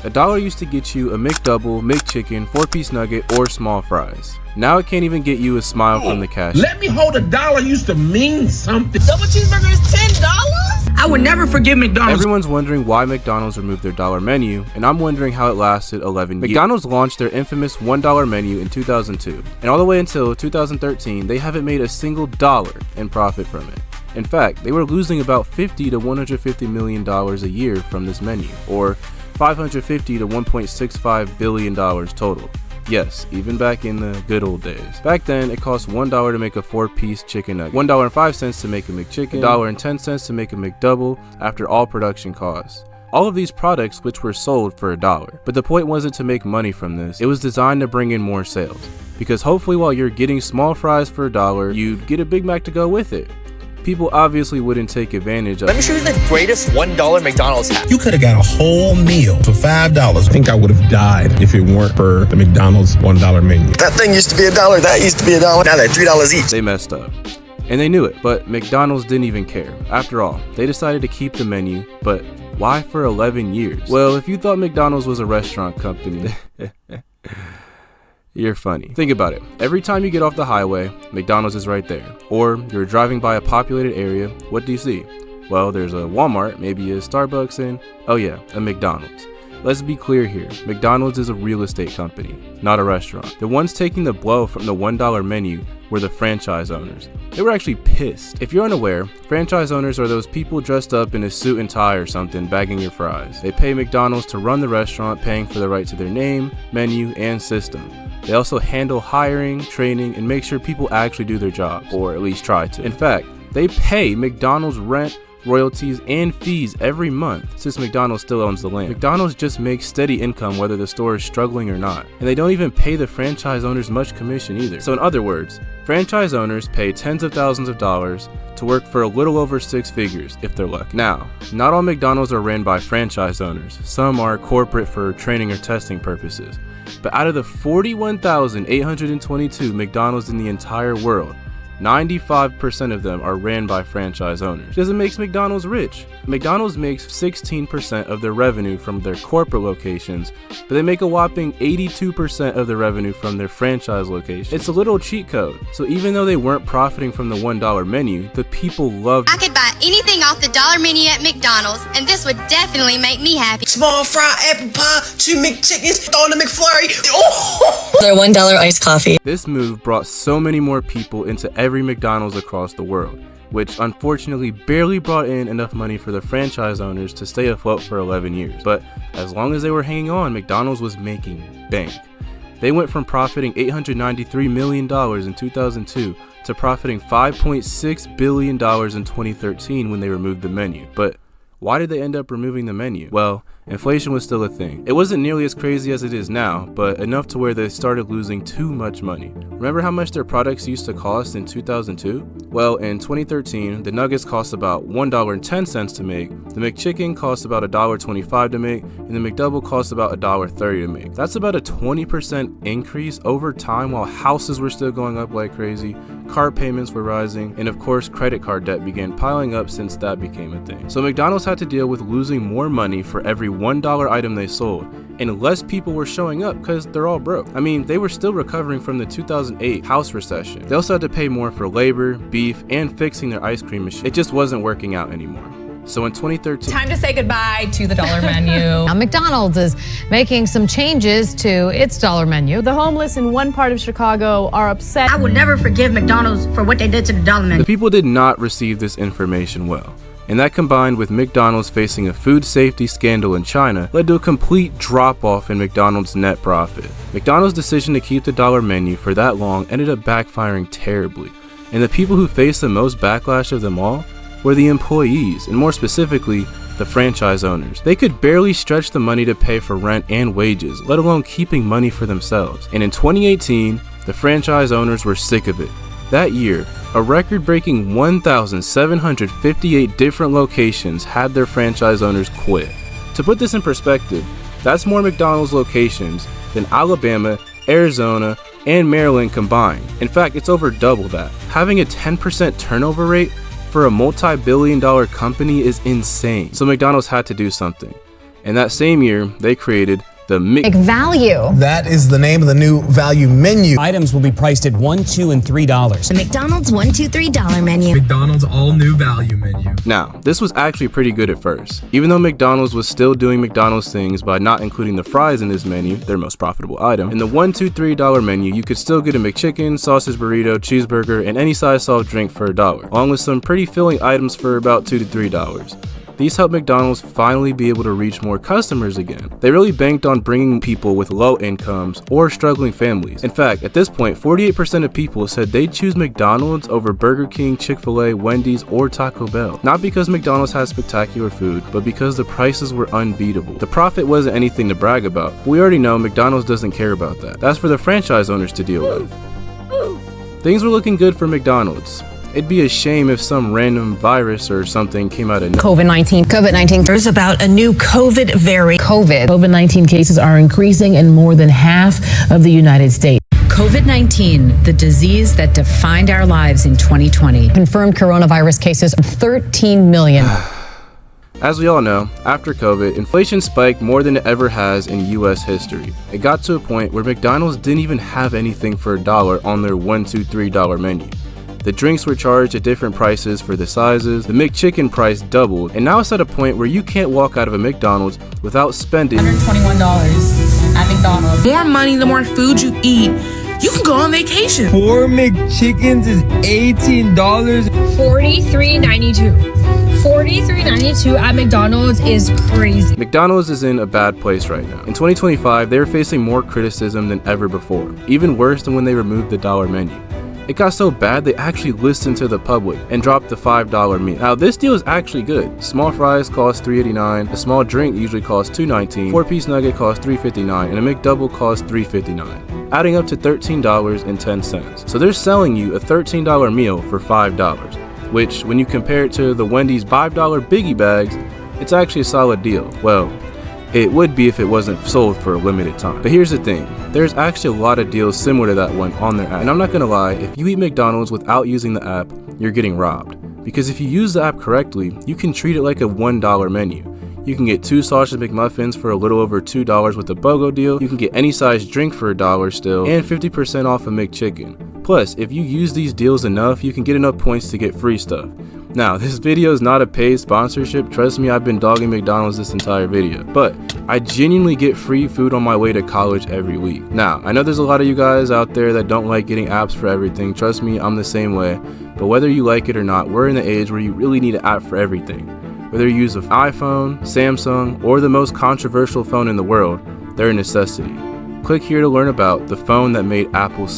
$1 used to get you a McDouble, McChicken, 4-piece nugget, or small fries. Now it can't even get you a smile from the cashier. Let me hold $1 used to mean something. Double cheeseburger is $10? I would never forgive McDonald's. Everyone's wondering why McDonald's removed their dollar menu, and I'm wondering how it lasted 11 years. McDonald's launched their infamous $1 menu in 2002, and all the way until 2013, they haven't made a single dollar in profit from it. In fact, they were losing about $50 to $150 million a year from this menu, or $550 to $1.65 billion total. Yes, even back in the good old days. Back then, it cost $1 to make a 4-piece chicken nugget, $1.05 to make a McChicken, $1.10 to make a McDouble after all production costs. All of these products which were sold for $1. But the point wasn't to make money from this, it was designed to bring in more sales. Because hopefully while you're getting small fries for $1, you'd get a Big Mac to go with it. People obviously wouldn't take advantage of it. Let me show you the greatest $1 McDonald's has. You could have got a whole meal for $5. I think I would have died if it weren't for the McDonald's $1 menu. That thing used to be $1, that used to be $1, now they're $3 each. They messed up. And they knew it, but McDonald's didn't even care. After all, they decided to keep the menu, but why for 11 years? Well, if you thought McDonald's was a restaurant company, you're funny. Think about it. Every time you get off the highway, McDonald's is right there. Or you're driving by a populated area, what do you see? Well, there's a Walmart, maybe a Starbucks, and oh yeah, a McDonald's. Let's be clear here, McDonald's is a real estate company, not a restaurant. The ones taking the blow from the $1 menu were the franchise owners. They were actually pissed. If you're unaware, franchise owners are those people dressed up in a suit and tie or something bagging your fries. They pay McDonald's to run the restaurant, paying for the right to their name, menu, and system. They also handle hiring, training, and make sure people actually do their jobs, or at least try to. In fact, they pay McDonald's rent, royalties, and fees every month since McDonald's still owns the land. McDonald's just makes steady income whether the store is struggling or not, and they don't even pay the franchise owners much commission either. So in other words, franchise owners pay tens of thousands of dollars to work for a little over 6 figures if they're lucky. Now, not all McDonald's are ran by franchise owners. Some are corporate for training or testing purposes. But out of the 41,822 McDonald's in the entire world, 95% of them are ran by franchise owners. Because it makes McDonald's rich. McDonald's makes 16% of their revenue from their corporate locations, but they make a whopping 82% of the revenue from their franchise locations. It's a little cheat code. So even though they weren't profiting from the $1 menu, the people loved it. I could buy anything off the dollar menu at McDonald's, and this would definitely make me happy. Small fry, apple pie, 2 McChickens, throw in a McFlurry. Oh! Their $1 iced coffee. This move brought so many more people into every McDonald's across the world, which unfortunately barely brought in enough money for the franchise owners to stay afloat for 11 years. But as long as they were hanging on, McDonald's was making bank. They went from profiting $893 million in 2002 to profiting $5.6 billion in 2013 when they removed the menu. But why did they end up removing the menu? Well, inflation was still a thing. It wasn't nearly as crazy as it is now, but enough to where they started losing too much money. Remember how much their products used to cost in 2002? Well, in 2013, the nuggets cost about $1.10 to make, the McChicken cost about $1.25 to make, and the McDouble cost about $1.30 to make. That's about a 20% increase over time while houses were still going up like crazy, car payments were rising, and of course credit card debt began piling up since that became a thing. So McDonald's had to deal with losing more money for every $1 item they sold, and less people were showing up because they're all broke. I mean, they were still recovering from the 2008 house recession. They also had to pay more for labor, beef, and fixing their ice cream machine. It just wasn't working out anymore. So in 2013, time to say goodbye to the dollar menu. Now, McDonald's is making some changes to its dollar menu. The homeless in one part of Chicago are upset. I will never forgive McDonald's for what they did to the dollar menu. The people did not receive this information well. And that combined with McDonald's facing a food safety scandal in China led to a complete drop-off in McDonald's net profit. McDonald's decision to keep the dollar menu for that long ended up backfiring terribly. And the people who faced the most backlash of them all were the employees, and more specifically, the franchise owners. They could barely stretch the money to pay for rent and wages, let alone keeping money for themselves. And in 2018, the franchise owners were sick of it. That year, a record-breaking 1,758 different locations had their franchise owners quit. To put this in perspective, that's more McDonald's locations than Alabama, Arizona, and Maryland combined. In fact, it's over double that. Having a 10% turnover rate for a multi-billion-dollar company is insane. So McDonald's had to do something. And that same year, they created the Value. That is the name of the new value menu. Items will be priced at $1, $2, and $3. The McDonald's $1, $2, $3 menu. McDonald's all new value menu. Now, this was actually pretty good at first. Even though McDonald's was still doing McDonald's things by not including the fries in this menu, their most profitable item, in the $1, $2, $3 menu, you could still get a McChicken, sausage burrito, cheeseburger, and any size soft drink for $1, along with some pretty filling items for about $2 to $3. These helped McDonald's finally be able to reach more customers again. They really banked on bringing people with low incomes or struggling families. In fact, at this point, 48% of people said they'd choose McDonald's over Burger King, Chick-fil-A, Wendy's, or Taco Bell. Not because McDonald's has spectacular food, but because the prices were unbeatable. The profit wasn't anything to brag about, but we already know McDonald's doesn't care about that. That's for the franchise owners to deal with. Things were looking good for McDonald's. It'd be a shame if some random virus or something came out of COVID-19. There's about a new COVID variant. COVID-19 cases are increasing in more than half of the United States. COVID-19, the disease that defined our lives in 2020. Confirmed coronavirus cases of 13 million. As we all know, after COVID, inflation spiked more than it ever has in US history. It got to a point where McDonald's didn't even have anything for $1 on their $1, $2, $3 menu. The drinks were charged at different prices for the sizes, the McChicken price doubled, and now it's at a point where you can't walk out of a McDonald's without spending $121 at McDonald's. More money, the more food you eat, you can go on vacation. 4 McChickens is $18. $43.92. $43.92 at McDonald's is crazy. McDonald's is in a bad place right now. In 2025, they are facing more criticism than ever before, even worse than when they removed the dollar menu. It got so bad they actually listened to the public and dropped the $5 meal. Now this deal is actually good. Small fries cost $3.89, a small drink usually costs $2.19, 4-piece nugget costs $3.59, and a McDouble costs $3.59, adding up to $13.10. So they're selling you a $13 meal for $5, which when you compare it to the Wendy's $5 biggie bags, it's actually a solid deal. Well, it would be if it wasn't sold for a limited time. But here's the thing, there's actually a lot of deals similar to that one on their app. And I'm not gonna lie, if you eat McDonald's without using the app, you're getting robbed. Because if you use the app correctly, you can treat it like a $1 menu. You can get 2 sausage McMuffins for a little over $2 with the BOGO deal. You can get any size drink for $1 still, and 50% off a McChicken. Plus, if you use these deals enough, you can get enough points to get free stuff. Now, this video is not a paid sponsorship. Trust me, I've been dogging McDonald's this entire video. But I genuinely get free food on my way to college every week. Now, I know there's a lot of you guys out there that don't like getting apps for everything. Trust me, I'm the same way. But whether you like it or not, we're in the age where you really need an app for everything. Whether you use an iPhone, Samsung, or the most controversial phone in the world, they're a necessity. Click here to learn about the phone that made Apple